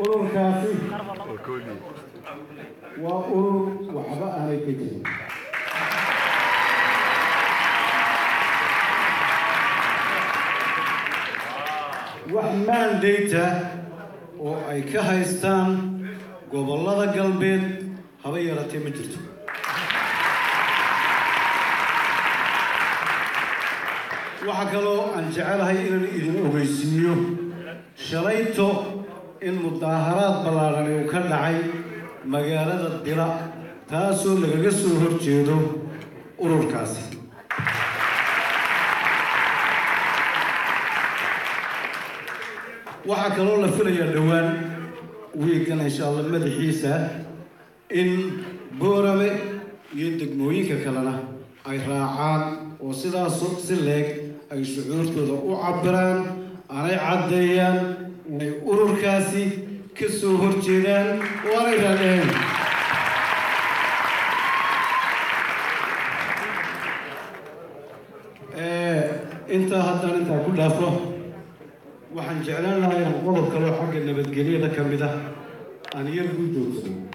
urur kaasi waa urur waxba aanay ka jirin wax mandate oo ay ka haystaan gobollada galbeed haba yaratay ma jirto waxa kaloo aan jecelahay inaan idin ogeysiiyo shalayto in mudaaharaad ballaaran uu ka dhacay magaalada Dila taasoo lagaga soo horjeedo ururkaasi waxa kaloo la filayaa dhawaan wiigan insha Allah madaxiisa in Boorame iyo degmooyinka kalena ay raacaan oo sidaas si leeg ay shucuurtooda u cabiraan aanay cadeeyaan inay ururkaasi ka soo horjeedaan oo aanay raadeen inta haddana intaa ku dhaafo waxaan jeclaan lahaa in qodob kale oo xagga nabadgelyada ka mid ah aan yar guud joogsano